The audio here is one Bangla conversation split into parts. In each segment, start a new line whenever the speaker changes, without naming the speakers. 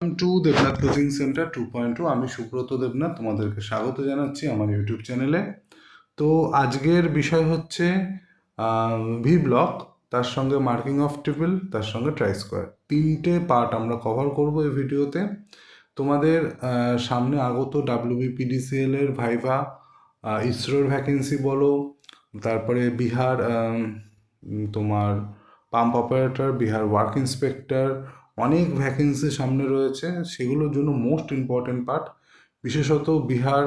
Two Debnath coaching centre 2.2। আমি সুব্রত দেবনাথ, তোমাদেরকে স্বাগত জানাচ্ছি আমার ইউটিউব চ্যানেলে। তো আজকের বিষয় হচ্ছে ভি ব্লক, তার সঙ্গে মার্কিং অফ টেবিল, তার সঙ্গে ট্রাই স্কোয়ার, তিনটে পার্ট আমরা কভার করব এই ভিডিওতে। তোমাদের সামনে আগত WBPDCL এর ভাইভা, ইসরোর ভ্যাকেন্সি বলো, তারপরে বিহার তোমার pump operator, Bihar work inspector, অনেক ভ্যাকেন্সি সামনে রয়েছে। সেগুলোর জন্য মোস্ট ইম্পর্টেন্ট পার্ট, বিশেষত বিহার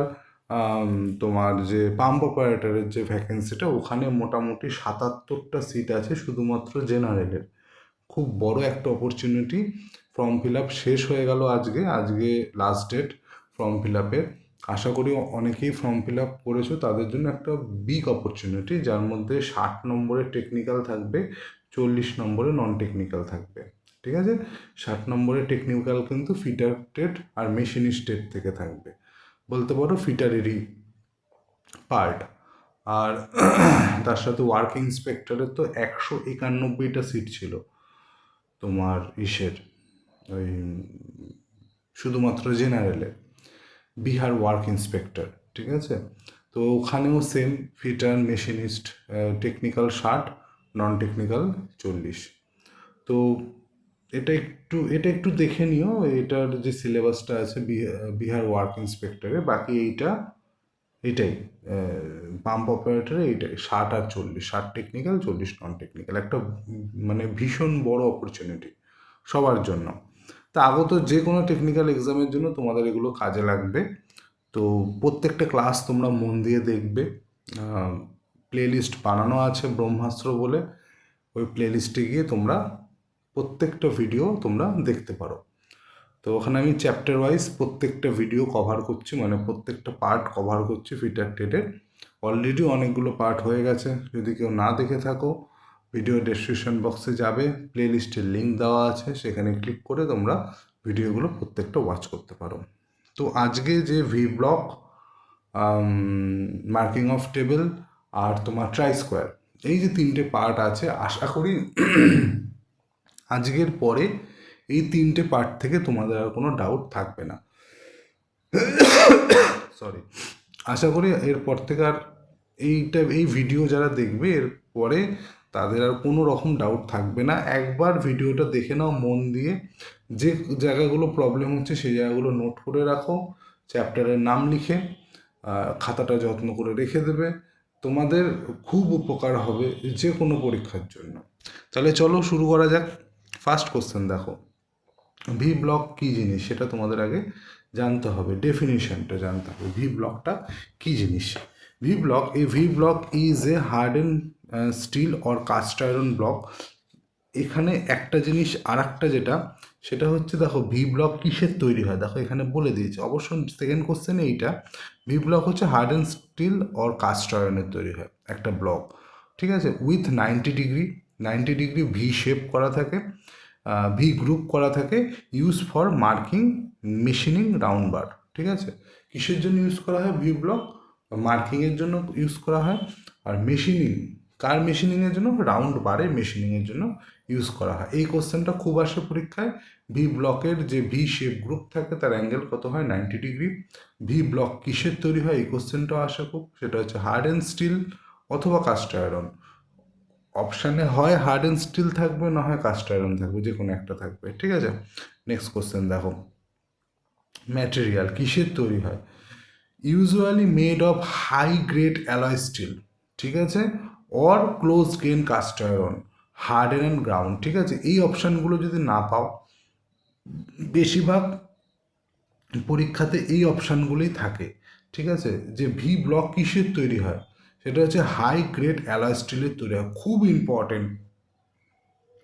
তোমার যে পাম্প অপারেটরের যে ভ্যাকেন্সিটা, ওখানে মোটামুটি 77টা সিট আছে শুধুমাত্র জেনারেলের। খুব বড় একটা অপরচুনিটি। ফর্ম ফিল আপ শেষ হয়ে গেল আজকে লাস্ট ডেট ফর্ম ফিল আপের। আশা করি অনেকেই ফর্ম ফিল আপ করেছো, তাদের জন্য একটা বিগ অপরচুনিটি, যার মধ্যে 60 নম্বরের টেকনিক্যাল থাকবে, 40 নম্বরে নন টেকনিক্যাল থাকবে। ঠিক আছে, 60 নম্বরের টেকনিক্যাল কিন্তু ফিটার টেট আর মেশিনিস্ট টেট থেকে থাকবে, বলতে পারো ফিটারেরই পার্ট। আর তার সাথে ওয়ার্ক ইন্সপেক্টরের তো 191টা সিট ছিল তোমার ওই শুধুমাত্র জেনারেলে, বিহার ওয়ার্ক ইন্সপেক্টর। ঠিক আছে, তো ওখানেও same, fitter machinist technical 60, non technical 40। তো এটা একটু দেখে নিও, এটার যে সিলেবাসটা আছে বিহার ওয়ার্ক ইন্সপেক্টরে। বাকি এটাই পাম্প অপারেটরে এইটাই 60 আর 40, 60 টেকনিক্যাল, 40 নন টেকনিক্যাল। একটা মানে ভীষণ বড় অপরচুনিটি সবার জন্য। তা আগত যে কোনো টেকনিক্যাল এক্সামের জন্য তোমাদের এগুলো কাজে লাগবে। তো প্রত্যেকটা ক্লাস তোমরা মন দিয়ে দেখবে। প্লেলিস্ট বানানো আছে ব্রহ্মাস্ত্র বলে, ওই প্লেলিস্টে গিয়ে তোমরা প্রত্যেকটা ভিডিও তোমরা দেখতে পারো। তো ওখানে আমি চ্যাপ্টার ওয়াইজ প্রত্যেকটা ভিডিও কভার করছি, মানে প্রত্যেকটা পার্ট কভার করছি ফিটার টেটের। অলরেডি অনেকগুলো পার্ট হয়ে গেছে, যদি কেউ না দেখে থাকো ভিডিও ডেসক্রিপশন বক্সে যাবে, প্লে লিস্টের লিঙ্ক দেওয়া আছে, সেখানে ক্লিক করে তোমরা ভিডিওগুলো প্রত্যেকটা ওয়াচ করতে পারো। তো আজকে যে V block, marking off table আর তোমার ট্রাই স্কোয়ার, এই যে তিনটে পার্ট আছে, আশা করি আজকের পরে এই তিনটে পার্ট থেকে তোমাদের আর কোনো ডাউট থাকবে না। সরি, আশা করি এরপর থেকে আর এই ভিডিও যারা দেখবে এরপরে তাদের আর কোনো রকম ডাউট থাকবে না। একবার ভিডিওটা দেখে নাও মন দিয়ে, যে জায়গাগুলো প্রবলেম হচ্ছে সেই জায়গাগুলো নোট করে রাখো, চ্যাপ্টারের নাম লিখে খাতাটা যত্ন করে রেখে দেবে, তোমাদের খুব উপকার হবে যে কোনো পরীক্ষার জন্য। তাহলে চলো শুরু করা যাক। ফার্স্ট কোশ্চেন দেখো, ভি ব্লক কী জিনিস সেটা তোমাদের আগে জানতে হবে, ডেফিনিশনটা জানতে হবে, ভি ব্লকটা কী জিনিস। V block is a harden steel or cast iron block. এখানে একটা জিনিস আর একটা যেটা, সেটা হচ্ছে দেখো ভি ব্লক কিসের তৈরি হয়, দেখো এখানে বলে দিয়েছে অবশ্যই সেকেন্ড কোশ্চেনে এইটা। ভি ব্লক হচ্ছে হার্ডেন স্টিল অর কাস্ট আয়রনের তৈরি হয় একটা ব্লক। ঠিক আছে, উইথ 90 ডিগ্রি ভি শেপ করা থাকে, ভি গ্রুপ করা থাকে, use for marking machining round bar. ঠিক আছে, কিসের জন্য ইউজ করা হয় ভি ব্লক? মার্কিংয়ের জন্য ইউজ করা হয়। আর মেশিনিং, কার মেশিনিংয়ের জন্য? রাউন্ড বারে মেশিনিংয়ের জন্য ইউজ করা হয়। এই কোশ্চেনটা খুব আসে পরীক্ষায়। ভি ব্লকের যে ভি শেপ গ্রুপ থাকে তার অ্যাঙ্গেল কত হয়? 90 ডিগ্রি। ভি ব্লক কিসের তৈরি হয় এই কোশ্চেনটাও আসে খুব, সেটা হচ্ছে হার্ড অ্যান্ড স্টিল অথবা কাস্ট আয়রন। অপশানে হয় হার্ড অ্যান্ড স্টিল থাকবে, না হয় কাস্ট আয়রন থাকবে, যে কোনো একটা থাকবে। ঠিক আছে, নেক্সট কোশ্চেন দেখো, ম্যাটেরিয়াল কিসের তৈরি হয়? Usually made of high grade alloy steel, ঠিক আছে, or close grain cast iron, harden and ground. ঠিক আছে, এই অপশানগুলো যদি না পাও, বেশিরভাগ পরীক্ষাতে এই অপশানগুলোই থাকে। ঠিক আছে, যে ভি ব্লক কিসের তৈরি হয়, সেটা হচ্ছে হাই গ্রেড অ্যালয় স্টিলের তৈরি হয়। খুব ইম্পর্টেন্ট,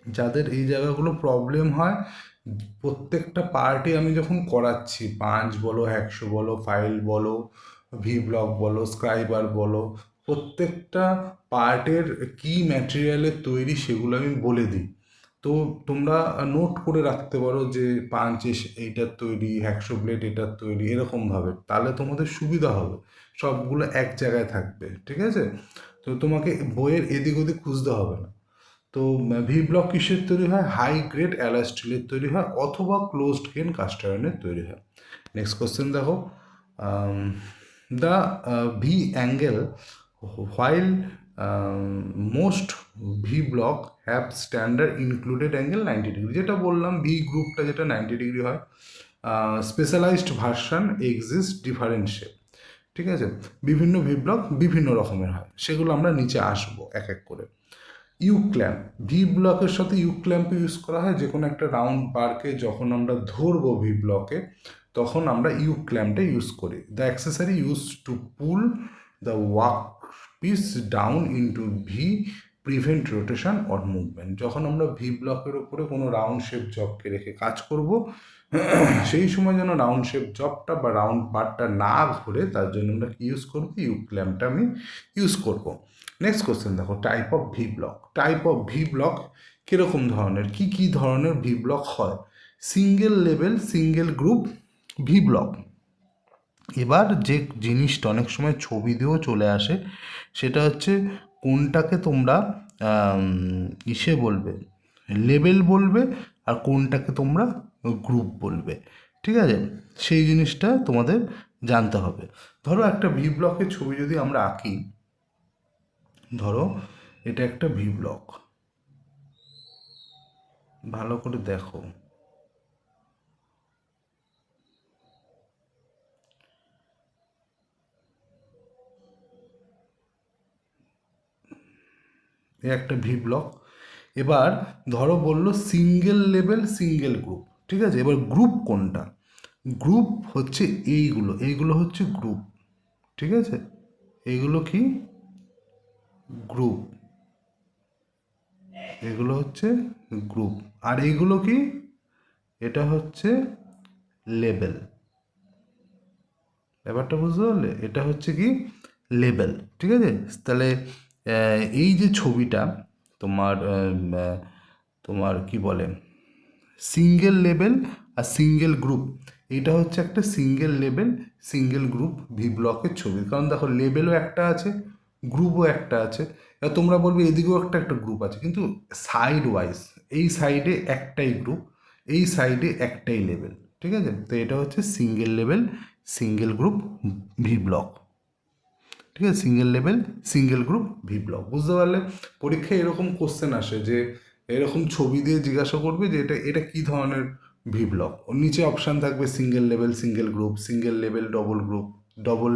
যাদের এই জায়গাগুলো প্রবলেম হয়, প্রত্যেকটা পার্টে আমি যখন করাচ্ছি, পাঁচ বলো, হ্যাকশো বলো, ফাইল বলো, ভি ব্লক বলো, স্ক্রাইবার বলো, প্রত্যেকটা পার্টের কি ম্যাটেরিয়ালের তৈরি সেগুলো আমি বলে দিই। তো তোমরা নোট করে রাখতে পারো যে পাঁচ এইটার তৈরি, হ্যাকশো ব্লেড এটার তৈরি, এরকমভাবে, তাহলে তোমাদের সুবিধা হবে, সবগুলো এক জায়গায় থাকবে। ঠিক আছে, তো তোমাকে বইয়ের এদিক ওদিক খুঁজতে হবে না। তো ভি ব্লক কিসের তৈরি হয়? হাই গ্রেড অ্যালয় স্টিলের তৈরি হয় অথবা ক্লোজড গ্রেন কাস্ট আয়রনের তৈরি হয়। নেক্সট কোশ্চেন দেখো, the V angle while most V block have standard included angle 90 degree, যেটা বললাম ভি গ্রুপটা যেটা 90 ডিগ্রি হয়। Specialized version exist different shape, ঠিক আছে, বিভিন্ন ভি ব্লক বিভিন্ন রকমের হয়, সেগুলো আমরা নিচে আসবো এক এক করে। ইউ ক্ল্যাম্প, ভি ব্লকের সাথে ইউ ক্ল্যাম্প ইউজ করা হয়, যে কোনো একটা রাউন্ড বারকে যখন আমরা ধরবো ভি ব্লকে তখন আমরা ইউ ক্ল্যাম্পটা ইউজ করি। The accessory use to pull the work piece down into V prevent rotation or movement. যখন আমরা ভি ব্লকের ওপরে কোনো রাউন্ড শেপ জবকে রেখে কাজ করব, সেই সময় যেন রাউন্ড শেপ জবটা বা রাউন্ড বারটা না ঘুরে, তার জন্য আমরা কি ইউজ করবো? ইউ ক্ল্যাম্পটা আমি ইউজ করবো। নেক্সট কোশ্চেন দেখো, type of V block. Type of V block কীরকম ধরনের, কি কি ধরনের ভি ব্লক হয়? Single level single group V block. এবার যে জিনিসটা অনেক সময় ছবি দিয়েও চলে আসে, সেটা হচ্ছে কোনটাকে তোমরা ইসে বলবে, লেবেল বলবে, আর কোনটাকে তোমরা গ্রুপ বলবে, ঠিক আছে? সেই জিনিসটা তোমাদের জানতে হবে। ধরো একটা ভি ব্লকের ছবি যদি আমরা আঁকি, ধরো এটা একটা ভি ব্লক, ভালো করে দেখো, এ একটা ভি ব্লক। এবার ধরো বললো সিঙ্গেল লেভেল সিঙ্গেল গ্রুপ, ঠিক আছে? এবার গ্রুপ কোনটা? গ্রুপ হচ্ছে এইগুলো, এইগুলো হচ্ছে গ্রুপ, ঠিক আছে? এইগুলো কি? গ্রুপ। এগুলো হচ্ছে গ্রুপ। আর এইগুলো কি? এটা হচ্ছে লেবেল। ব্যাপারটা বুঝতে পারলে? এটা হচ্ছে কি? লেবেল, ঠিক আছে? তাহলে এই যে ছবিটা তোমার তোমার কি বলে, সিঙ্গেল লেবেল আর সিঙ্গেল গ্রুপ, এটা হচ্ছে একটা single label single group V ব্লকের ছবি। কারণ দেখো লেবেলও একটা আছে, গ্রুপও একটা আছে। এবার তোমরা বলবে এদিকেও একটা একটা গ্রুপ আছে, কিন্তু সাইড ওয়াইজ এই সাইডে একটাই গ্রুপ, এই সাইডে একটাই লেবেল, ঠিক আছে? তো এটা হচ্ছে single label single group V block, ঠিক আছে? Single level single group V block, বুঝতে পারলে? পরীক্ষায় এরকম কোশ্চেন আসে যে এরকম ছবি দিয়ে জিজ্ঞাসা করবে যে এটা এটা কী ধরনের ভি ব্লক। ওর নিচে অপশান থাকবে single level single group, single level double group, double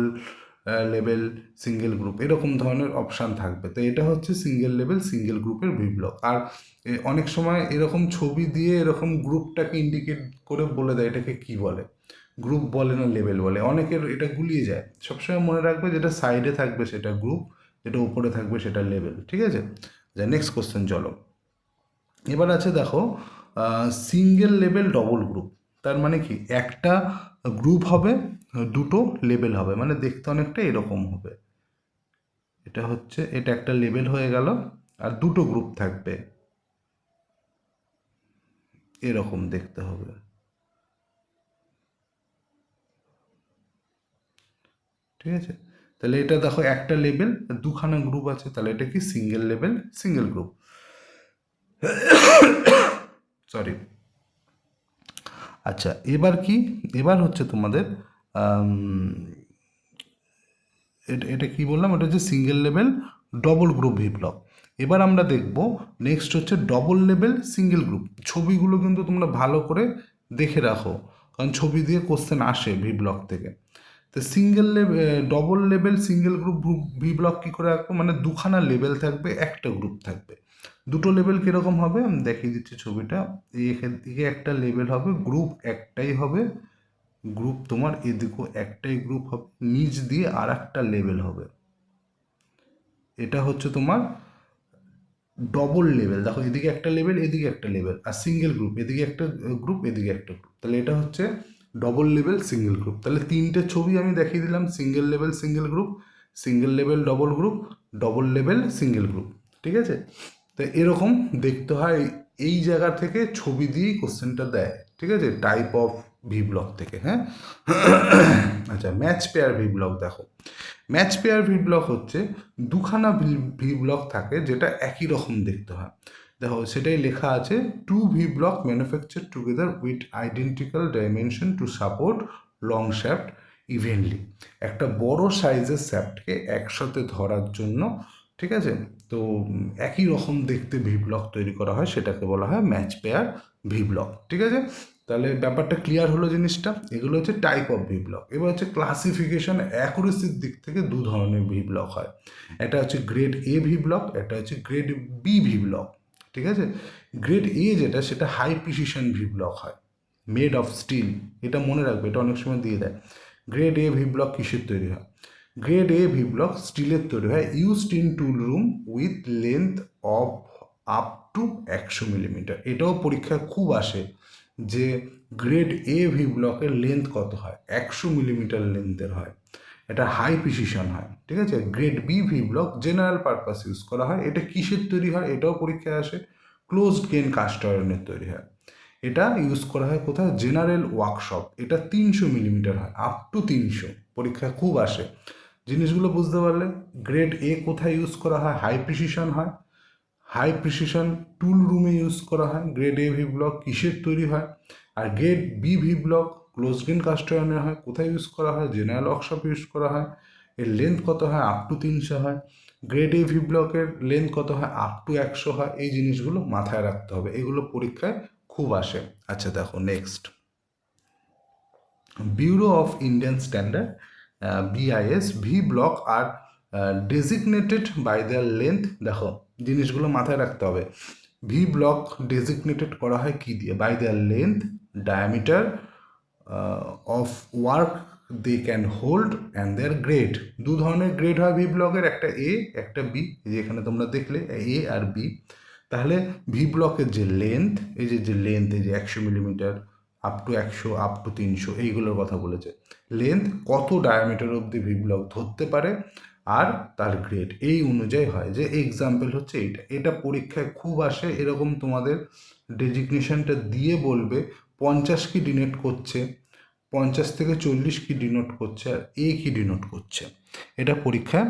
level single group, এরকম ধরনের অপশান থাকবে। তো এটা হচ্ছে সিঙ্গেল লেভেল সিঙ্গেল গ্রুপের ভি ব্লক। আর অনেক সময় এরকম ছবি দিয়ে এরকম গ্রুপটাকে ইন্ডিকেট করে বলে দেয় এটাকে কি বলে, গ্রুপ বলে না লেভেল বলে, অনেকের এটা গুলিয়ে যায়। সবসময় মনে রাখবে যেটা সাইডে থাকবে সেটা গ্রুপ, যেটা উপরে থাকবে সেটা লেভেল, ঠিক আছে? যা নেক্সট কোশ্চেন চলো। এবার আছে দেখো সিঙ্গেল লেভেল ডবল গ্রুপ, তার মানে কি? একটা গ্রুপ হবে, দুটো লেভেল হবে, মানে দেখতে অনেকটা এরকম হবে। এটা হচ্ছে, এটা একটা লেভেল হয়ে গেল, আর দুটো গ্রুপ থাকবে, এরকম দেখতে হবে, ঠিক আছে? তাহলে এটা দেখো একটা লেভেল দুখানা গ্রুপ আছে, তাহলে এটা কি? Single level single group, sorry. আচ্ছা, এবার কি? এবার হচ্ছে তোমাদের এটা এটা কী বললাম? এটা হচ্ছে single level double group V block. এবার আমরা দেখব নেক্সট হচ্ছে ডবল লেভেল সিঙ্গেল গ্রুপ। ছবিগুলো কিন্তু তোমরা ভালো করে দেখে রাখো, কারণ ছবি দিয়ে কোশ্চেন আসে ভি ব্লক থেকে। তো single level double level single group V block কী করে রাখবো? মানে দুখানা লেভেল থাকবে, একটা গ্রুপ থাকবে। দুটো লেভেল কীরকম হবে আমি দেখিয়ে দিচ্ছি ছবিটা। এখান থেকে একটা লেভেল হবে, গ্রুপ একটাই হবে, গ্রুপ তোমার এদিকেও একটাই গ্রুপ হবে, নিচ দিয়ে আর একটা লেভেল হবে। এটা হচ্ছে তোমার ডবল লেভেল। দেখো এদিকে একটা লেভেল এদিকে একটা লেভেল, আর সিঙ্গেল গ্রুপ এদিকে একটা গ্রুপ এদিকে একটা গ্রুপ, তাহলে এটা হচ্ছে ডবল লেভেল সিঙ্গেল গ্রুপ। তাহলে তিনটে ছবি আমি দেখিয়ে দিলাম, single level single group, single level double group, double level single group, ঠিক আছে? তো এরকম দেখতে হয়, এই জায়গা থেকে ছবি দিয়েই কোশ্চেনটা দেয়, ঠিক আছে? টাইপ অফ ভি ব্লক থেকে, হ্যাঁ। আচ্ছা, ম্যাচ পেয়ার ভি ব্লক দেখো। ম্যাচ পেয়ার ভি ব্লক হচ্ছে দুখানা ভি ব্লক থাকে যেটা একই রকম দেখতে হয়। দেখো সেটাই লেখা আছে, to V block manufacture together with identical dimension to support long shaft evenly. একটা বড় সাইজের শ্যাফটকে একসাথে ধরার জন্য, ঠিক আছে, তো একই রকম দেখতে ভি ব্লক তৈরি করা হয়, সেটাকে বলা হয় ম্যাচ পেয়ার ভি ব্লক। ঠিক আছে, তাহলে ব্যাপারটা ক্লিয়ার হলো জিনিসটা। এগুলো হচ্ছে টাইপ অফ ভি ব্লক। এবার হচ্ছে ক্লাসিফিকেশন, অ্যাকুরেসির দিক থেকে দু ধরনের ভি ব্লক হয়। এটা হচ্ছে গ্রেড এ ভি ব্লক, এটা হচ্ছে গ্রেড বি ভি ব্লক। ঠিক আছে, গ্রেড এ যেটা, সেটা হাই প্রিসিশন ভি ব্লক হয়, মেড অফ স্টিল। এটা মনে রাখবে, এটা অনেক সময় দিয়ে দেয়। গ্রেড এ ভি ব্লক কিসের তৈরি হয়? গ্রেড এ ভি ব্লক স্টিলের তৈরি হয়, used in tool room with length of up to 100 millimetre. এটাও পরীক্ষায় খুব আসে যে গ্রেড এ ভি ব্লকের লেন্থ কত হয়, 100 মিলিমিটার লেন্থের হয়, এটা হাই প্রিসিশন হয়। ঠিক আছে, grade B V block general purpose use করা হয়। এটা কিসের তৈরি হয়? এটাও পরীক্ষায় আসে, ক্লোজড গেন কাস্ট আয়রনের তৈরি হয়। এটা ইউজ করা হয় কোথায়? General workshop. এটা 300 মিলিমিটার হয়, আপ টু 300, পরীক্ষায় খুব আসে। জিনিসগুলো বুঝতে পারলে, গ্রেড এ কোথায় ইউজ করা হয়? হাই প্রিসিশন হয়, হাই প্রিসিশন টুল রুমে ইউজ করা হয়। গ্রেড এ ভি ব্লক কিসের তৈরি হয়? আর grade B V block close grain cast আয়রনের হয়। কোথায় ইউজ করা হয়? জেনারেল ওয়ার্কশপ ইউজ করা হয়। এর লেন্থ কত হয়? আপ টু 300 হয়। গ্রেড এ ভি ব্লকের লেন্থ কত হয়? আপ টু 100 হয়। এই জিনিসগুলো মাথায় রাখতে হবে, এগুলো পরীক্ষায় খুব আসে। আচ্ছা দেখো next, bureau of Indian standard BIS V block are designated by their length. দেখো জিনিসগুলো মাথায় রাখতে হবে, ভি ব্লক ডেজিগনেটেড করা হয় কি দিয়ে? By their length, diameter of work they can hold and their grade. দু ধরনের গ্রেড হয় ভি ব্লকের, একটা এ একটা বি, যেখানে তোমরা দেখলে এ আর বি। তাহলে ভি ব্লকের যে লেন্থ, এই যে লেন্থ, এই যে 100 millimetre, up to 100, up to 300, এইগুলোর কথা বলেছে। লেন্থ কত ডায়ামিটার অবধি ভি ব্লক ধরতে পারে, আর তার গ্রেড এই অনুযায়ী হয়। যে এক্সাম্পল হচ্ছে এইটা, এটা পরীক্ষায় খুব আসে। এরকম তোমাদের ডেজিগনেশনটা দিয়ে বলবে 50 কি ডিনোট করছে, 50 থেকে 40 কি ডিনোট করছে, আর এ কি ডিনোট করছে। এটা পরীক্ষায়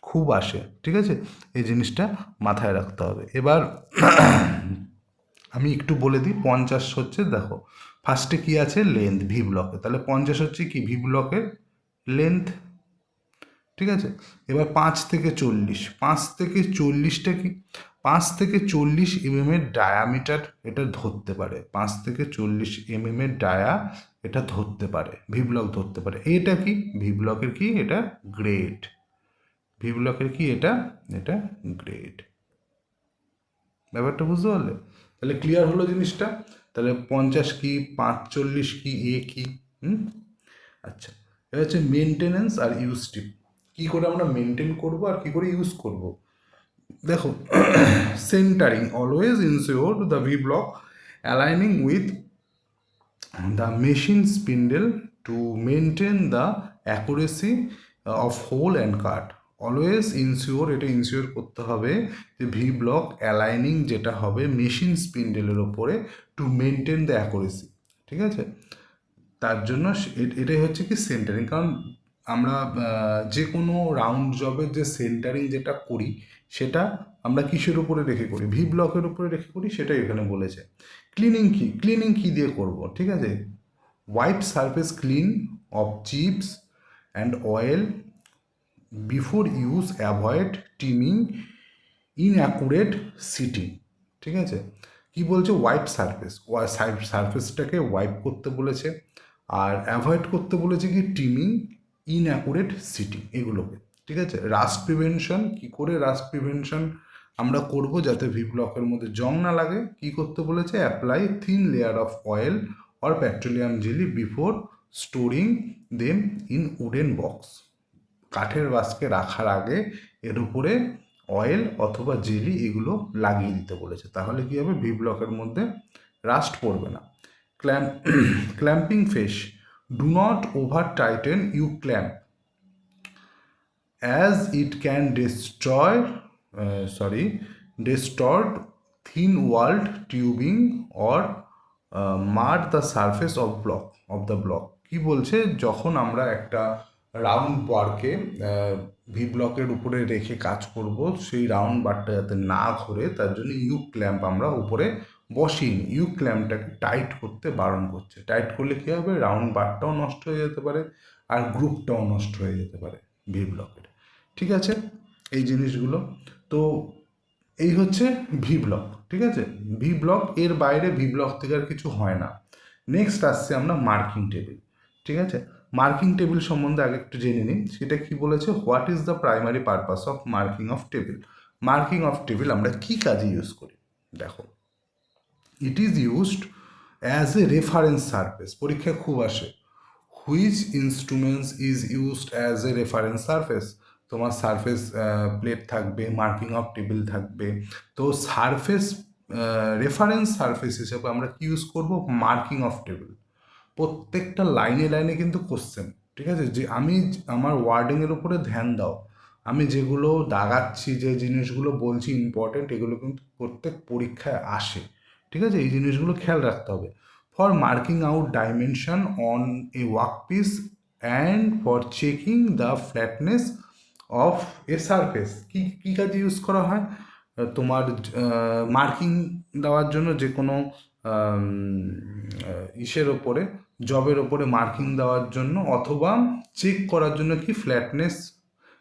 খুব আসে। ঠিক আছে, এই জিনিসটা মাথায় রাখতে হবে। এবার আমি একটু বলে দিই, 50 হচ্ছে, দেখো ফার্স্টে কি আছে? লেন্থ ভি ব্লকে, তাহলে 50 হচ্ছে কি? ভি ব্লকের লেন্থ। ঠিক আছে, এবার 5 থেকে 40, 5 থেকে 40টা কি? 5 থেকে 40 এর ডায়ামিটার এটা ধরতে পারে, 5 থেকে 40 এর ডায়া এটা ধরতে পারে, ভি ব্লক ধরতে পারে। এটা কি? ভি ব্লকের কি? এটা গ্রেড। ভি ব্লকের কি? এটা এটা গ্রেড। ব্যাপারটা বুঝতে পারলে? তাহলে ক্লিয়ার হলো জিনিসটা। তাহলে 50 কি, 45 কি, এ কি। আচ্ছা, এটা হচ্ছে মেনটেনেন্স আর ইউজ টিপ। কী করে আমরা মেনটেন করব আর কী করে ইউজ করব। দেখো, centering, always ensure the V block aligning with the machine spindle to maintain the accuracy of hole and cut. Always ensure, এটা ইনসিওর করতে হবে যে ভি ব্লক অ্যালাইনিং যেটা হবে মেশিন স্পিন্ডেলের ওপরে, টু মেনটেন দ্য অ্যাকুরেসি। ঠিক আছে, তার জন্য এটাই হচ্ছে কি সেন্টারিং। কারণ আমরা যে কোনো রাউন্ড জবের যে সেন্টারিং যেটা করি, সেটা আমরা কিসের উপরে রেখে করি? ভি ব্লকের উপরে রেখে করি, সেটাই এখানে বলেছে। ক্লিনিং কি? ক্লিনিং কি দিয়ে করব? ঠিক আছে, wipe surface clean of chips and oil before use, avoid timing, inaccurate seating. ঠিক আছে, কি বলছে? ওয়াইপ সারফেস, সারফেসটাকে ওয়াইপ করতে বলেছে, আর অ্যাভয়েড করতে বলেছে কি? টিমিং, ইনঅ্যাকুরেট সিটিং, এগুলোকে। ঠিক আছে, রাস্ট প্রিভেনশন, কি করে রাস্ট প্রিভেনশন আমরা করব যাতে ভি ব্লকের মধ্যে জং না লাগে? কি করতে বলেছে? Apply thin layer of oil or petroleum jelly before storing them in wooden box. কাঠের বাস্কে রাখার আগে এর উপরে অয়েল অথবা জেলি এগুলো লাগিয়ে দিতে বলেছে, তাহলে কি হবে? ভি ব্লকের মধ্যে রাস্ট পড়বে না। Clamping face, do not over tighten you clamp, as it can distort thin walled tubing or mar the surface of the block. কি বলছে? যখন আমরা একটা রাউন্ড বারকে ভি ব্লকের উপরে রেখে কাজ করব, সেই রাউন্ড বারটা যাতে না ঘোরে তার জন্য ইউ ক্ল্যাম্প আমরা উপরে বসিয়ে নিই। ইউ ক্ল্যাম্পটাকে টাইট করতে বারণ করছে। টাইট করলে কী হবে, রাউন্ড বারটাও নষ্ট হয়ে যেতে পারে আর গ্রুপটাও নষ্ট হয়ে যেতে পারে ভি ব্লকের। ঠিক আছে, এই জিনিসগুলো তো এই হচ্ছে ভি ব্লক। ঠিক আছে, ভি ব্লক, এর বাইরে ভি ব্লক থেকে আর কিছু হয় না। নেক্সট আসছে আমরা মার্কিং টেবিল। ঠিক আছে, মার্কিং টেবিল সম্বন্ধে আগে একটু জেনে নিই। সেটা কি বলেছে, what is the primary purpose of marking off table. Marking off table আমরা কী কাজে ইউজ করি দেখো। It is used as a reference surface, পরীক্ষায় খুব আসে। Which instruments is used as a reference surface, তোমার সারফেস প্লেট থাকবে, মার্কিং অফ টেবিল থাকবে। তো সারফেস রেফারেন্স সারফেস হিসেবে আমরা কি ইউজ করব, মার্কিং অফ টেবিল। প্রত্যেকটা লাইনে লাইনে কিন্তু কোশ্চেন। ঠিক আছে, যে আমি আমার ওয়ার্ডিংয়ের উপরে ধ্যান দাও, আমি যেগুলো দাগাচ্ছি, যে জিনিসগুলো বলছি ইম্পর্টেন্ট, এগুলো কিন্তু প্রত্যেক পরীক্ষায় আসে। ঠিক আছে, এই জিনিসগুলো খেয়াল রাখতে হবে। For marking out dimension on a workpiece and for checking the flatness of a surface, কী কী কাজে ইউজ করা হয়, তোমার মার্কিং দেওয়ার জন্য, যে কোনো ইসের ওপরে, জবের ওপরে মার্কিং দেওয়ার জন্য, অথবা চেক করার জন্য কি ফ্ল্যাটনেস,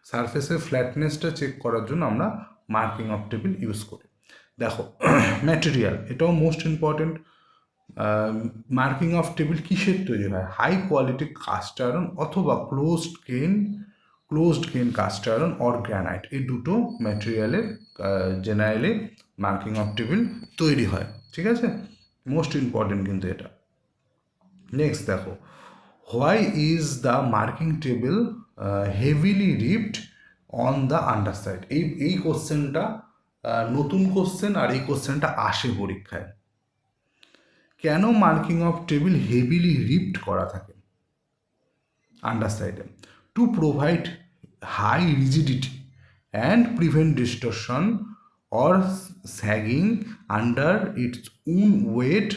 সারফেসের ফ্ল্যাটনেসটা চেক করার জন্য আমরা মার্কিং অফ টেবিল ইউজ করি। দেখো ম্যাটেরিয়াল, এটাও most important. Marking off table কিসের তৈরি হয়, হাই কোয়ালিটি কাস্ট আয়রন অথবা closed gain cast iron or granite, এই দুটো ম্যাটেরিয়ালের জেনারেলি মার্কিং অফ টেবিল তৈরি হয়। ঠিক আছে, মোস্ট ইম্পর্টেন্ট কিন্তু এটা। নেক্সট দেখো, why is the marking table heavily ribbed on the underside. এই কোশ্চেনটা নতুন কোশ্চেন, আর এই কোশ্চেনটা আসে পরীক্ষায়। কেন marking off table heavily ribbed করা থাকে আন্ডারসাইডে? To provide high rigidity and prevent distortion or sagging under its own weight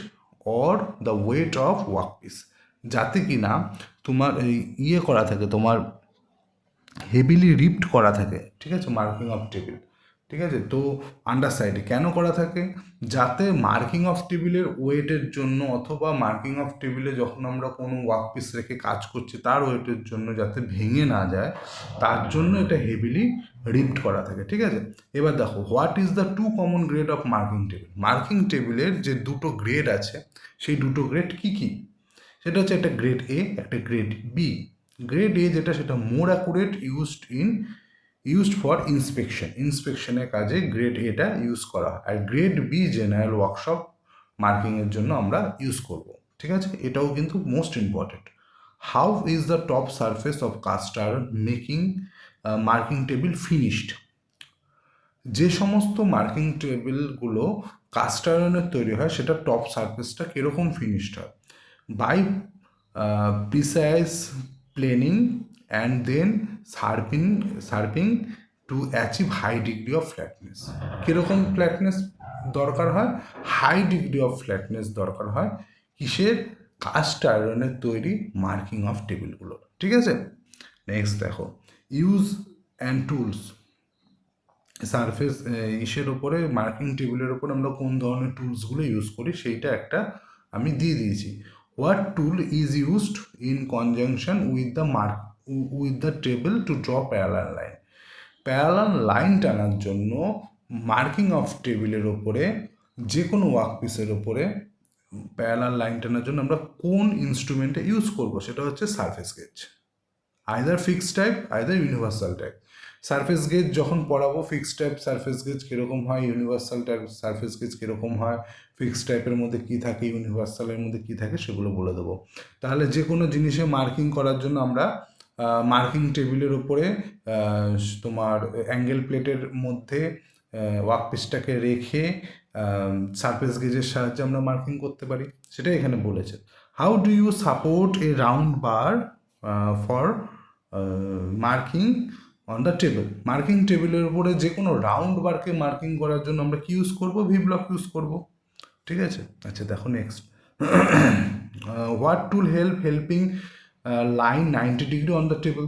or the weight of workpiece, যাতে কি না তোমার এই করা থাকে, তোমার হেভিলি রিপড করা থাকে। ঠিক আছে, মার্কিং অফ টেবিল। ঠিক আছে, তো আন্ডারসাইডে কেন করা থাকে, যাতে মার্কিং অফ টেবিলের ওয়েটের জন্য, অথবা মার্কিং অফ টেবিলে যখন আমরা কোনো ওয়ার্কপিস রেখে কাজ করছি তার ওয়েটের জন্য যাতে ভেঙে না যায়, তার জন্য এটা হেভিলি রিপড করা থাকে। ঠিক আছে, এবার দেখো, what is the two common grade of marking table. Marking টেবিলের যে দুটো গ্রেড আছে, সেই দুটো গ্রেড কি কি, সেটা হচ্ছে একটা গ্রেড এ, একটা গ্রেড বি। গ্রেড এ যেটা, সেটা মোর অ্যাকুরেট, ইউজড ফর ইন্সপেকশনের কাজে গ্রেড এটা ইউজ করা হয়। আর গ্রেড বি জেনারেল ওয়ার্কশপ মার্কিংয়ের জন্য আমরা ইউজ করব। ঠিক আছে, এটাও কিন্তু most important. How is the top surface of cast iron making marking table finished. যে সমস্ত মার্কিং টেবিলগুলো কাস্ট আয়রনের তৈরি হয়, সেটা টপ সারফেসটা কীরকম ফিনিশড হয়, by precise planing and then scraping to achieve high degree of flatness. কীরকম ফ্ল্যাটনেস দরকার হয়, হাই ডিগ্রি অফ ফ্ল্যাটনেস দরকার হয় কিসের, কাস্ট আয়রনের তৈরি মার্কিং অফ টেবিলগুলো। ঠিক আছে, নেক্সট দেখো, ইউজ অ্যান্ড টুলস। সারফেস ইসের ওপরে, মার্কিং টেবিলের ওপরে আমরা কোন ধরনের টুলসগুলো ইউজ করি, সেইটা একটা আমি দিয়ে দিয়েছি। What tool is used in conjunction with the table two draw parallel line. Parallel line টানার জন্য মার্কিং অফ টেবিলের ওপরে, যে কোনো ওয়ার্কপিসের ওপরে প্যারালাল লাইন টানার জন্য আমরা কোন ইনস্ট্রুমেন্টে ইউজ করব, সেটা হচ্ছে surface gauge. Either fixed type, either universal type. Surface gauge যখন পড়াবো, ফিক্সড টাইপ সারফেস গেজ কীরকম হয়, ইউনিভার্সাল টাইপ সারফেস গেজ কীরকম হয়, ফিক্সড টাইপের মধ্যে কী থাকে, ইউনিভার্সালের মধ্যে কী থাকে, সেগুলো বলে দেবো। তাহলে যে কোনো জিনিসে মার্কিং করার জন্য আমরা মার্কিং টেবিলের উপরে তোমার অ্যাঙ্গেল প্লেটের মধ্যে ওয়ার্কপিসটাকে রেখে সারফেস গেজের সাহায্যে আমরা মার্কিং করতে পারি, সেটাই এখানে বলেছে। How do you support a round bar for marking on the table. Marking টেবিলের উপরে যে কোনো রাউন্ড বারকে মার্কিং করার জন্য আমরা কি ইউজ করব, ভি ব্লক ইউজ করব। ঠিক আছে, আচ্ছা দেখো next, what tool helping line 90 degree on the table.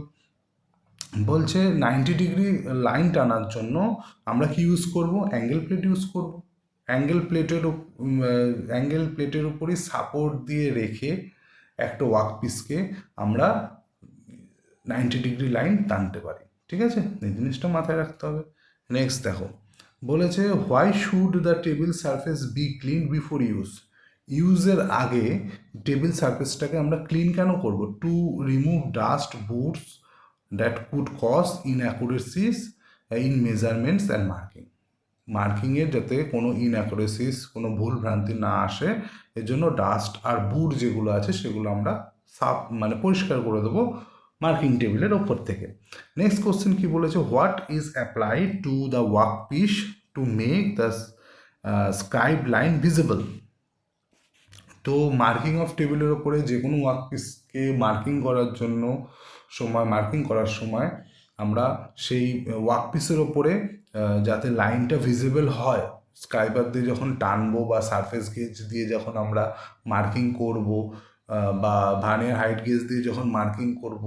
বলছে 90 ডিগ্রি লাইন টানার জন্য আমরা কি ইউজ করব? অ্যাঙ্গেল প্লেট ইউজ করব। অ্যাঙ্গেল প্লেটের উপরই সাপোর্ট দিয়ে রেখে একটা ওয়ার্কপিসকে আমরা 90 ডিগ্রি লাইন টানতে পারি। ঠিক আছে, এই জিনিসটা মাথায় রাখতে হবে। নেক্সট দেখো, বলেছে why should the table surface be clean before use? ইউজের আগে টেবিল সারফেসটাকে আমরা ক্লিন কেন করব? To remove dust burrs that could cause inaccuracies in measurements and marking. মার্কিংয়ের যাতে কোনো ইনঅ্যাকুরেসিস, কোনো ভুল ভ্রান্তি না আসে, এর জন্য ডাস্ট আর বুট যেগুলো আছে সেগুলো আমরা সাফ মানে পরিষ্কার করে দেবো মার্কিং টেবিলের ওপর থেকে। নেক্সট কোশ্চেন কি বলেছে? What is applied to the work piece to make the scribe line visible? তো মার্কিং অফ টেবিলের ওপরে যে কোনো ওয়ার্কপিসকে মার্কিং করার সময় আমরা সেই ওয়ার্কপিসের ওপরে যাতে লাইনটা ভিজিবল হয়, স্ক্রাইবার দিয়ে যখন টানবো বা সারফেস গেজ দিয়ে যখন আমরা মার্কিং করব, বা ভার্নিয়ার হাইট গেজ দিয়ে যখন মার্কিং করব,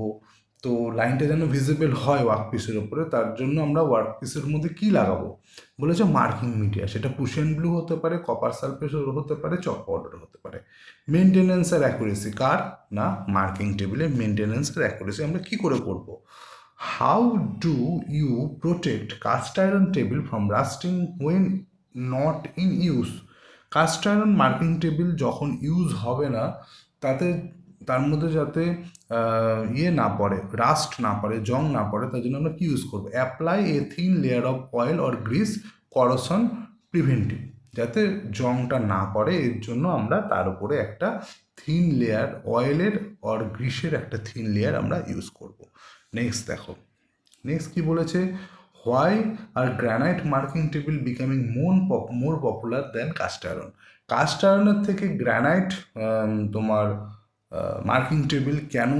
তো লাইনটা যেন ভিজিবল হয় ওয়ার্কপিসের ওপরে, তার জন্য আমরা ওয়ার্কপিসের মধ্যে কী লাগাবো? বলেছে মার্কিং মিডিয়া। সেটা পুশেন ব্লু হতে পারে, কপার সালফেট হতে পারে, চক পাউডার হতে পারে। মেনটেনেন্স আর অ্যাকুরেসি কার? না, মার্কিং টেবিলে মেনটেনেন্স আর অ্যাকুরেসি আমরা কী করে করব? How do you protect cast iron table from rusting when not in use? Cast iron marking table যখন ইউজ হবে না, তার মধ্যে যাতে ইয়ে না পড়ে, রাস্ট না পড়ে, জং না পড়ে, তার জন্য আমরা কী ইউজ করবো? Apply A thin layer of oil or Greece corrosion preventive. যাতে জংটা না পড়ে এর জন্য আমরা তার উপরে একটা থিন লেয়ার অয়েলের অর গ্রিসের একটা থিন লেয়ার আমরা ইউজ করব। নেক্সট দেখো, নেক্সট কি বলেছে? Why are granite marking table becoming more popular than cast iron? Cast আয়রনের থেকে গ্রানাইট তোমার মার্কিং টেবিল কেন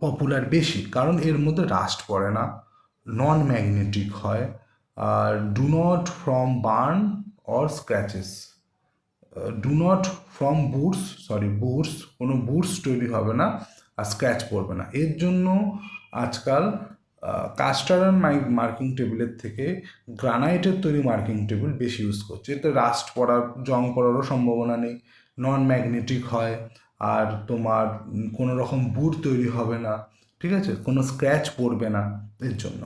পপুলার বেশি? কারণ এর মধ্যে রাস্ট পড়ে না, নন ম্যাগনেটিক হয়, আর do not form burn or scratches, burrs, কোনো বুটস তৈরি হবে না আর স্ক্র্যাচ পড়বে না। এর জন্য আজকাল কাস্ট আয়রন মার্কিং টেবিলের থেকে গ্রানাইটের তৈরি মার্কিং টেবিল বেশি ইউজ করছে। এতে রাস্ট পড়ার, জং পড়ারও সম্ভাবনা নেই, নন ম্যাগনেটিক হয়, আর তোমার কোনো রকম বুট তৈরি হবে না, ঠিক আছে, কোনো স্ক্র্যাচ পড়বে না এর জন্য।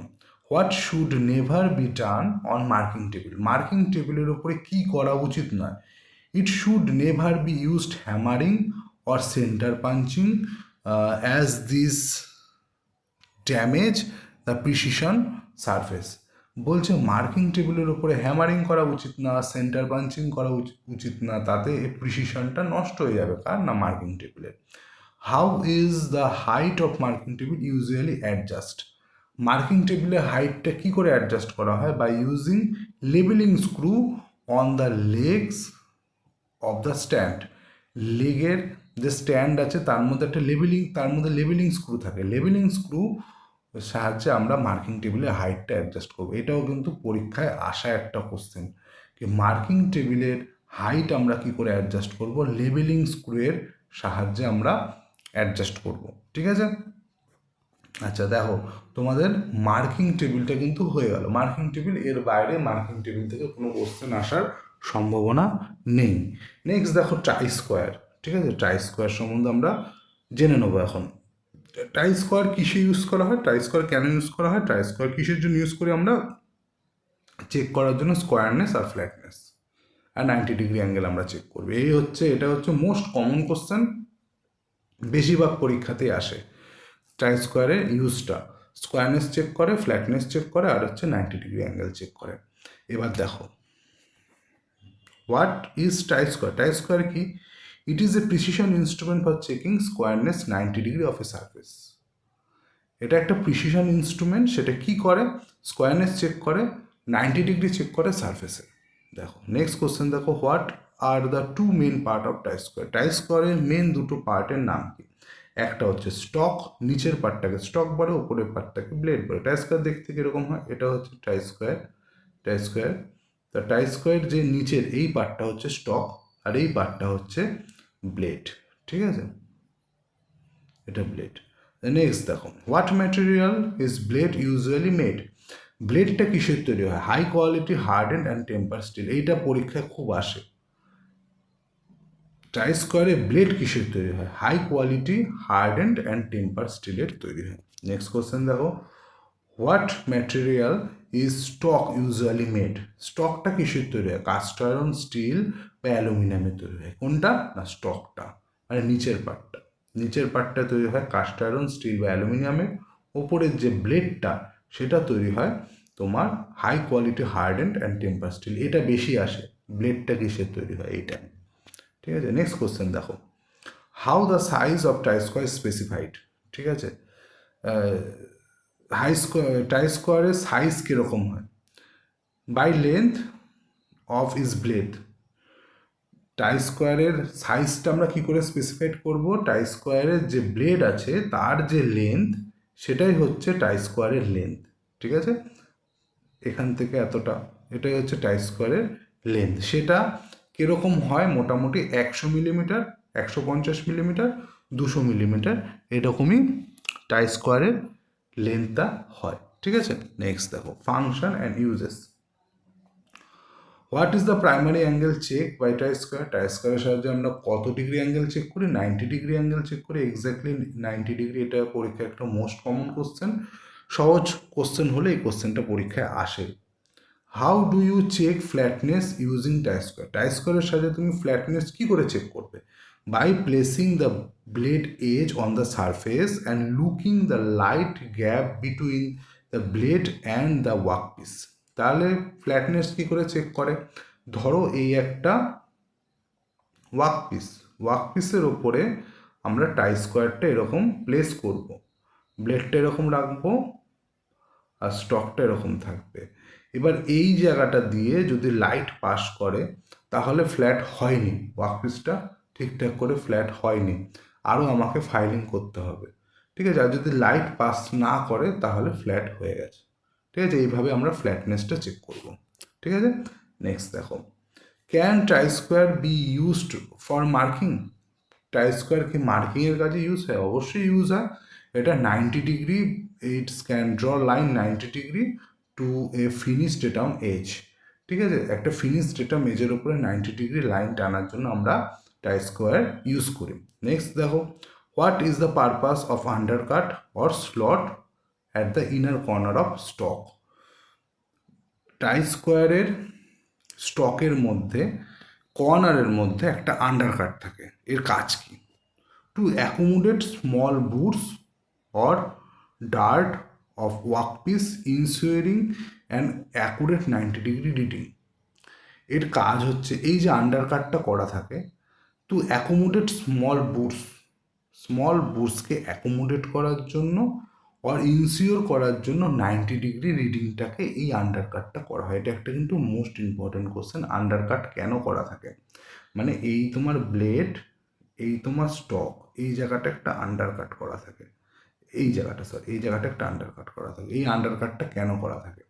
What should never be done on marking table? Marking টেবিলের উপরে কী করা উচিত নয়? It should never be used hammering or center punching, as these damage the precision surface. বলছে মার্কিং টেবিলের উপরে হ্যামারিং করা উচিত না, সেন্টার পাঞ্চিং করা উচিত না, তাতে প্রিসিশনটা নষ্ট হয়ে যাবে। কার? না, মার্কিং টেবিলের। How is the height of marking table usually adjust? Marking টেবিলের হাইটটা কী করে অ্যাডজাস্ট করা হয়? বাই ইউজিং লেবেলিং screw on the legs of the stand. লেগের যে স্ট্যান্ড আছে তার মধ্যে লেবেলিং স্ক্রু থাকে। লেবেলিং স্ক্রু সাহায্যে আমরা মার্কিং টেবিলের হাইটটা অ্যাডজাস্ট করবো। এটাও কিন্তু পরীক্ষায় আসা একটা কোশ্চেন, কি মার্কিং টেবিলের হাইট আমরা কি করে অ্যাডজাস্ট করব? লেবেলিং স্ক্রুয়ের সাহায্যে আমরা অ্যাডজাস্ট করব। ঠিক আছে, আচ্ছা দেখো, তোমাদের মার্কিং টেবিলটা কিন্তু হয়ে গেল। মার্কিং টেবিল, এর বাইরে মার্কিং টেবিল থেকে কোনো কোশ্চেন আসার সম্ভাবনা নেই। নেক্সট দেখো ট্রাই স্কোয়ার। ঠিক আছে, ট্রাই স্কোয়ার সম্বন্ধে আমরা জেনে নেবো এখন। ট্রাই স্কোয়ার কিসে ইউজ করা হয়? ট্রাই স্কোয়ার কেন ইউজ করা হয়? ট্রাই স্কোয়ার কিসের জন্য ইউজ করি আমরা? চেক করার জন্য স্কোয়ারনেস আর ফ্ল্যাটনেস আর 90 ডিগ্রি অ্যাঙ্গেল আমরা চেক করবো। এটা হচ্ছে মোস্ট কমন কোশ্চেন, বেশিরভাগ পরীক্ষাতেই আসে। ট্রাই স্কোয়ারের ইউজটা স্কোয়ারনেস চেক করে, ফ্ল্যাটনেস চেক করে, আর হচ্ছে 90 ডিগ্রি অ্যাঙ্গেল চেক করে। এবার দেখো, what is try square? Try square কি? It is a precision instrument for checking squareness 90 degree of a surface. এটা একটা প্রিসিশন ইনস্ট্রুমেন্ট, সেটা কি করে? স্কোয়ারনেস চেক করে, 90 ডিগ্রি চেক করে সারফেসে। দেখো নেক্সট কোশ্চেন দেখো, what are the two main part of try square? Try স্কোয়ারের মেন দুটো পার্টের নাম কি? একটা হচ্ছে স্টক, নিচের পার্টটাকে স্টক বলে, উপরের পার্টটাকে ব্লেড বলে। ট্রাই স্কোয়ার দেখতে কীরকম হয়? এটা হচ্ছে ট্রাই স্কোয়ার। তা ট্রাই স্কোয়ার যে নিচের এই পার্টটা হচ্ছে স্টক, আর এই পার্টটা হচ্ছে ব্লেড। ঠিক আছে, এটা ব্লেড। নেক্সট দেখো, what material is blade usually made? ব্লেডটা কিসের তৈরি হয়? High quality hardened and temper steel. এইটা পরীক্ষায় খুব আসে। ট্রাই স্কোয়ারে ব্লেড কিসের তৈরি হয়? High quality hardened and temper স্টিলের তৈরি হয়। নেক্সট কোশ্চেন দেখো, what material is stock usually made? স্টকটা কিসের তৈরি হয়? কাস্ট আয়রন, স্টিল বা অ্যালুমিনিয়ামের তৈরি হয়। কোনটা? না স্টকটা, মানে নিচের পার্টটা। নিচের পার্টটা তৈরি হয় কাস্ট আয়রন, স্টিল বা অ্যালুমিনিয়ামের। ওপরের যে ব্লেডটা সেটা তৈরি হয় তোমার high quality hardened and temper steel. এটা বেশি আসে, ব্লেডটা কিসের তৈরি হয় এইটা। ঠিক আছে, নেক্সট কোশ্চেন দেখো, how the size of try square specified? ঠিক আছে, টাই স্কোয়ারের সাইজ কীরকম হয়? By length of its blade. Try স্কোয়ারের সাইজটা আমরা কী করে স্পেসিফাইড করব? টাই স্কোয়ারের যে ব্লেড আছে তার যে লেন্থ, সেটাই হচ্ছে টাই স্কোয়ারের লেন্থ। ঠিক আছে, এখান থেকে এতটা, এটাই হচ্ছে টাই স্কোয়ারের লেন্থ। সেটা কীরকম হয়? মোটামুটি 100 মিলিমিটার, 150 মিলিমিটার, 200 মিলিমিটার, এরকমই টাই স্কোয়ারের লেন্থটা হয়। ঠিক আছে, নেক্সট দেখো, function and uses. What is the primary angle check by try square? Try স্কোয়ারের সাহায্যে আমরা কত ডিগ্রি অ্যাঙ্গেল চেক করি? 90 ডিগ্রি অ্যাঙ্গেল চেক করি, এক্স্যাক্টলি 90 ডিগ্রি। এটা পরীক্ষায় একটা মোস্ট কমন কোশ্চেন, সহজ কোশ্চেন হলে এই কোশ্চেনটা পরীক্ষায় আসে। How do you check flatness using try square? Try স্কোয়ারের সাহায্যে তুমি ফ্ল্যাটনেস কী করে চেক করবে? By placing the blade edge on the surface and looking the light gap between the blade and the workpiece. তাহলে ফ্ল্যাটনেস কী করে চেক করে? ধরো এই একটা ওয়ার্কপিস, ওয়ার্কপিসের ওপরে আমরা টাই স্কোয়ারটা এরকম প্লেস করব, ব্লেডটা এরকম রাখবো আর স্টকটা এরকম থাকবে। এবার এই জায়গাটা দিয়ে যদি লাইট পাস করে তাহলে ফ্ল্যাট হয়নি, ওয়ার্কপিসটা ঠিকঠাক করে ফ্ল্যাট হয়নি, আরও আমাকে ফাইলিং করতে হবে। ঠিক আছে, আর যদি লাইট পাস না করে তাহলে ফ্ল্যাট হয়ে গেছে। ঠিক আছে, এইভাবে আমরা ফ্ল্যাটনেসটা চেক করব। ঠিক আছে, নেক্সট দেখো, can try square be used for marking? Try square কি মার্কিংয়ের কাজে ইউজ হয়? অবশ্যই ইউজ হয়। এটা 90 degree, it's can draw line 90 degree to a finish datum edge. ঠিক আছে, একটা ফিনিশ ডেটাম এজের উপরে 90 ডিগ্রি লাইন টানার জন্য আমরা টাই স্কোয়ার ইউজ করি। নেক্সট দেখো, what is the purpose of undercut or slot at the inner corner of stock? Try স্কোয়ারের স্টকের মধ্যে কর্নারের মধ্যে একটা আন্ডারকাট থাকে, এর কাজ কি? To accommodate small burrs or dirt of workpiece ensuring and accurate 90 degree reading. এর কাজ হচ্ছে, এই যে আন্ডারকাটটা করা থাকে, টু অ্যাকোমোডেট স্মল বুটসকে অ্যাকোমোডেট করার জন্য আর ইনসিওর করার জন্য 90 ডিগ্রি রিডিংটাকে এই আন্ডারকাটটা করা হয়। এটা একটা কিন্তু মোস্ট ইম্পর্টেন্ট কোশ্চেন, আন্ডারকাট কেন করা থাকে? মানে এই তোমার ব্লেড, এই তোমার স্টক, এই জায়গাটা একটা আন্ডারকাট করা থাকে, এই জায়গাটা এই জায়গাটা একটা আন্ডারকাট করা থাকে। এই আন্ডারকাটটা কেন করা থাকে?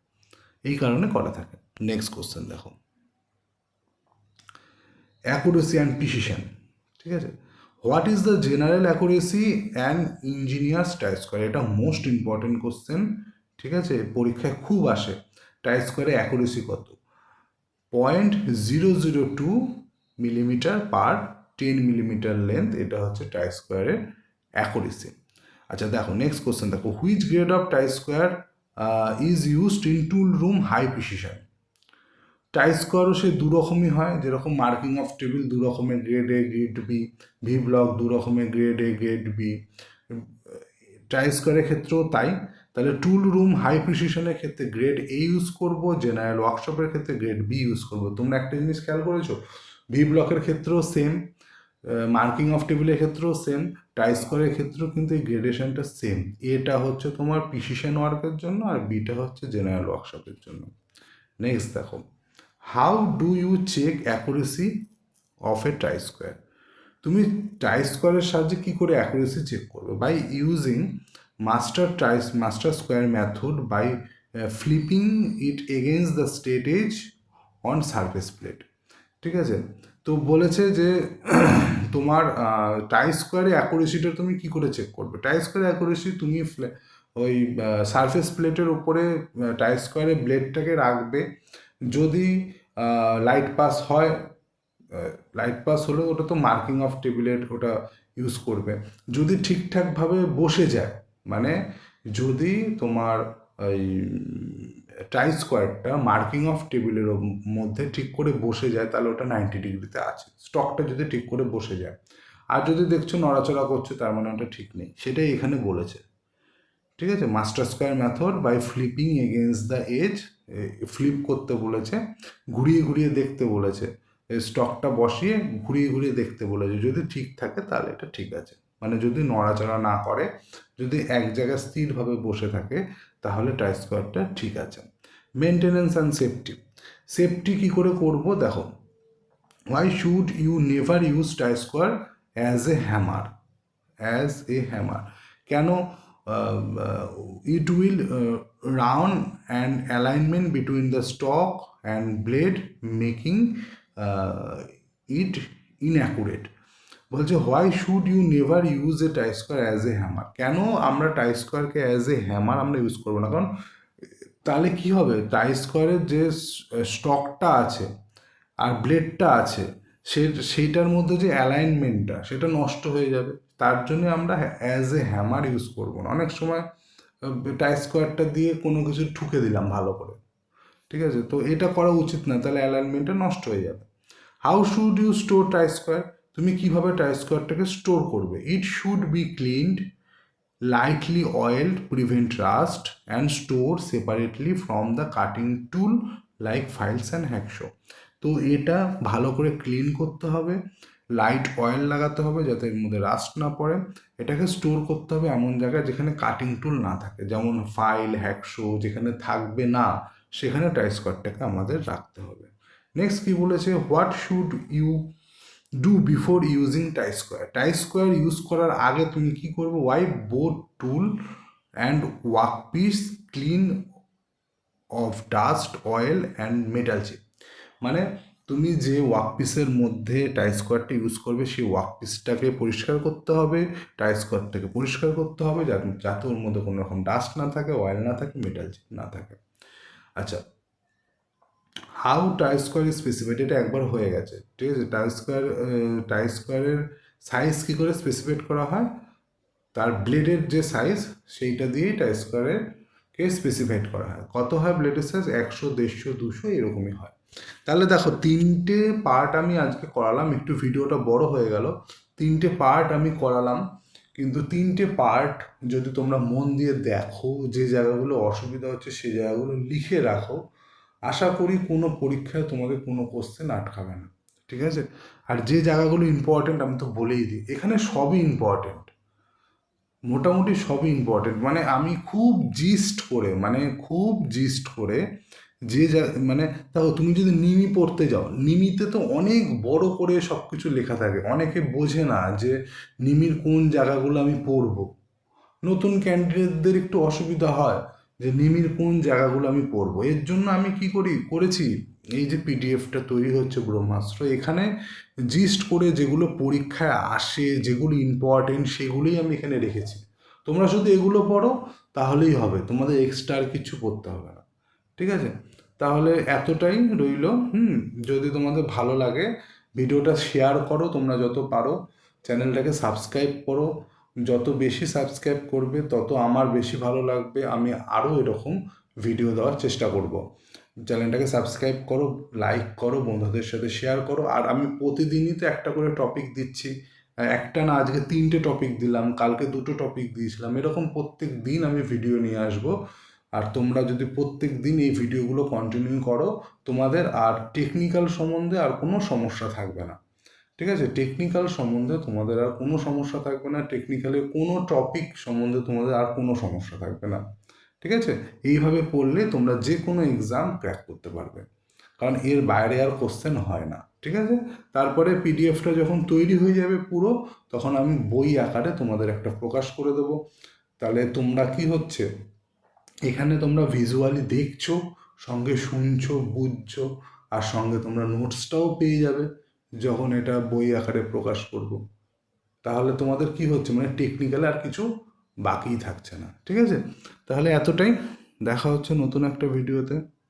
এই কারণে করা থাকে। নেক্সট কোশ্চেন দেখো, অ্যাকুরেসি অ্যান্ড প্রিসিশন। ঠিক আছে, what is the general accuracy and engineers try square? এটা মোস্ট ইম্পর্টেন্ট কোশ্চেন। ঠিক আছে, পরীক্ষায় খুব আসে। টাই স্কোয়ারে অ্যাকুরেসি কত? 0.002 মিলিমিটার পার 10 মিলিমিটার লেন্থ, এটা হচ্ছে টাই স্কোয়ারের অ্যাকুরেসি। আচ্ছা দেখো, নেক্সট কোশ্চেন দেখো, which grade of try square is used in tool room high precision? Try স্কোয়ারও সে দু রকমই হয়, যেরকম মার্কিং অফ টেবিল দু রকমের, grade A grade B, V block দু রকমের, grade A grade B. Try স্কোয়ারের ক্ষেত্রেও তাই। তাহলে টুল রুম হাই প্রিসিশনের ক্ষেত্রে গ্রেড এ ইউজ করবো, জেনারেল ওয়ার্কশপের ক্ষেত্রে গ্রেড বি ইউজ করবো। তোমরা একটা জিনিস খেয়াল করেছো, ভি ব্লকের ক্ষেত্রেও সেম, মার্কিং অফ টেবিলের ক্ষেত্রেও সেম, টাই স্কোয়ারের ক্ষেত্রেও কিন্তু এই গ্রেডেশনটা সেম। এটা হচ্ছে তোমার প্রিসিশন ওয়ার্কের জন্য আর বিটা হচ্ছে জেনারেল ওয়ার্কশপের জন্য। নেক্সট দেখো, how do you check accuracy of a try square? তুমি টাই স্কোয়ারের সাহায্যে কী করে অ্যাকুরেসি চেক করবে? By using master square method by flipping it against the straight edge on surface plate. ঠিক আছে, তো বলেছে যে তোমার টাই স্কোয়ারে অ্যাকুরেসিটা তুমি কি করে চেক করবে? টাই স্কোয়ার অ্যাকুরেসি তুমি ওই সারফেস প্লেটের উপরে টাই স্কোয়ারে ব্লেডটাকে রাখবে, যদি লাইট পাস হয়, লাইট পাস হলে ওটা তো মার্কিং অফ টেবিলেট ওটা ইউজ করবে। যদি ঠিকঠাকভাবে বসে যায়, মানে যদি তোমার ওই টাই স্কোয়ারটা মার্কিং অফ টেবিলের মধ্যে ঠিক করে বসে যায়, তাহলে ওটা 90 ডিগ্রিতে আছে, স্টকটা যদি ঠিক করে বসে যায়। আর যদি দেখছো নড়াচড়া করছে, তার মানে ওটা ঠিক নেই, সেটাই এখানে বলেছে। ঠিক আছে, master square method by flipping against the edge, flip করতে বলেছে, ঘুরিয়ে ঘুরিয়ে দেখতে বলেছে, স্টকটা বসিয়ে ঘুরিয়ে ঘুরিয়ে দেখতে বলেছে, যদি ঠিক থাকে তাহলে এটা ঠিক আছে, মানে যদি নড়াচড়া না করে, যদি এক জায়গায় স্থিরভাবে বসে থাকে, তাহলে টাই স্কোয়ারটা ঠিক আছে। মেনটেনেন্স অ্যান্ড সেফটি, সেফটি কী করে করবো দেখো, why should you never use tie square as a hammer? As a hammer, কেন? It will round and alignment between the stock and blade making it inaccurate. বলছে why should you never use a try square as a hammer, কেন আমরা টাই স্কোয়ারকে অ্যাজ এ হ্যামার আমরা ইউজ করবো না? কারণ তাহলে কি হবে, টাই স্কোয়ারের যে স্টকটা আছে আর ব্লেডটা আছে, সেইটার মধ্যে যে অ্যালাইনমেন্টটা সেটা নষ্ট হয়ে যাবে। তার জন্য আমরা অ্যাজ এ হ্যামার ইউজ করবো না। অনেক সময় টাই স্কোয়ারটা দিয়ে কোনো কিছু ঠুকে দিলাম ভালো করে, ঠিক আছে, তো এটা করা উচিত না, তাহলে অ্যালাইনমেন্টটা নষ্ট হয়ে যাবে। How should you store try square, তুমি কীভাবে টাই স্কোয়ারটাকে স্টোর করবে? It should be cleaned, lightly oiled, prevent rust, and store separately from the cutting tool like files and hacksaw. তো এটা ভালো করে ক্লিন করতে হবে, লাইট অয়েল লাগাতে হবে যাতে এর মধ্যে রাস্ট না পড়ে, এটাকে স্টোর করতে হবে এমন জায়গায় যেখানে কাটিং টুল না থাকে, যেমন ফাইল, হ্যাকশো যেখানে থাকবে না, সেখানে টাই স্কোয়ারটাকে আমাদের রাখতে হবে। নেক্সট কি বলেছে, what should you do before using try square, try square use করার আগে তুমি কি করবে? Wipe both tool and workpiece clean of dust, oil and metal chip, মানে তুমি যে ওয়ার্ক পিসের মধ্যে টাই স্কোয়ারটা ইউজ করবে সেই ওয়ার্ক পিসটাকে পরিষ্কার করতে হবে, টাই স্কোয়ারটাকে পরিষ্কার করতে হবে, যাতে ওর মধ্যে কোনো রকম ডাস্ট না থাকে, অয়েল না থাকে, মেটাল চিপ না থাকে। আচ্ছা, হাউ টাই স্কোয়ার স্পেসিফাইড, এটা একবার হয়ে গেছে, ঠিক আছে। টাই স্কোয়ারের সাইজ কী করে স্পেসিফাইড করা হয়? তার ব্লেডের যে সাইজ সেইটা দিয়েই টাই স্কোয়ারেরকে স্পেসিফাইড করা হয়। কত হয় ব্লেডের সাইজ? 100, 150, 200 এরকমই হয়। তাহলে দেখো, 3টে পার্ট আমি আজকে করালাম, একটু ভিডিওটা বড় হয়ে গেল, 3টে পার্ট আমি করালাম, কিন্তু 3টে পার্ট যদি তোমরা মন দিয়ে দেখো, যে জায়গাগুলো অসুবিধা হচ্ছে সেই জায়গাগুলো লিখে রাখো, আশা করি কোনো পরীক্ষায় তোমাকে কোনো কোশ্চেন আটকাবে না, ঠিক আছে। আর যে জায়গাগুলো ইম্পর্টেন্ট আমি তো বলেই দিই, এখানে সবই ইম্পর্টেন্ট, মোটামুটি সবই ইম্পর্টেন্ট, মানে আমি খুব জিস্ট করে যে মানে দেখো, তুমি যদি নিমি পড়তে যাও, নিমিতে তো অনেক বড় করে সব কিছু লেখা থাকে, অনেকে বোঝে না যে নিমির কোন জায়গাগুলো আমি পড়বো। নতুন ক্যান্ডিডেটদের একটু অসুবিধা হয় যে নিমির কোন জায়গাগুলো আমি পড়বো। এর জন্য আমি কি করেছি, এই যে পিডিএফটা তৈরি হচ্ছে ব্রহ্মাস্ত্র, এখানে জিস্ট করে যেগুলো পরীক্ষায় আসে, যেগুলো ইম্পর্টেন্ট, সেগুলোই আমি এখানে রেখেছি। তোমরা শুধু এগুলো পড়ো, তাহলেই হবে, তোমাদের এক্সট্রা আর কিছু পড়তে হবে না, ঠিক আছে। তাহলে এতটাই রইল। যদি তোমাদের ভালো লাগে ভিডিওটা শেয়ার করো, তোমরা যত পারো চ্যানেলটাকে সাবস্ক্রাইব করো, যত বেশি সাবস্ক্রাইব করবে তত আমার বেশি ভালো লাগবে, আমি আরও এরকম ভিডিও দেওয়ার চেষ্টা করব। চ্যানেলটাকে সাবস্ক্রাইব করো, লাইক করো, বন্ধুদের সাথে শেয়ার করো। আর আমি প্রতিদিনই তো একটা করে টপিক দিচ্ছি, একটা না, আজকে 3টে টপিক দিলাম, কালকে 2টো টপিক দিয়েছিলাম, এরকম প্রত্যেক দিন আমি ভিডিও নিয়ে আসবো। আর তোমরা যদি প্রত্যেক দিন এই ভিডিওগুলো কন্টিনিউ করো, তোমাদের আর টেকনিক্যাল সম্বন্ধে আর কোনো সমস্যা থাকবে না, ঠিক আছে। টেকনিক্যাল সম্বন্ধে তোমাদের আর কোনো সমস্যা থাকবে না, টেকনিক্যালে কোনো টপিক সম্বন্ধে তোমাদের আর কোনো সমস্যা থাকবে না, ঠিক আছে। এইভাবে পড়লে তোমরা যে কোনো এক্সাম ক্র্যাক করতে পারবে, কারণ এর বাইরে আর কোশ্চেন হয় না, ঠিক আছে। তারপরে পিডিএফটা যখন তৈরি হয়ে যাবে পুরো, তখন আমি বই আকারে তোমাদের একটা প্রকাশ করে দেবো। তাহলে তোমরা কি হচ্ছে, এখানে তোমরা ভিজুয়ালি দেখছো, সঙ্গে শুনছো, বুঝছো, আর সঙ্গে তোমরা নোটসটাও পেয়ে যাবে, যখন এটা বই আকারে প্রকাশ করব। তাহলে তোমাদের কি হচ্ছে, মানে টেকনিক্যালি আর কিছু বাকিই থাকছে না। ঠিক আছে, তাহলে এতটাই। দেখা হচ্ছে নতুন একটা ভিডিওতে।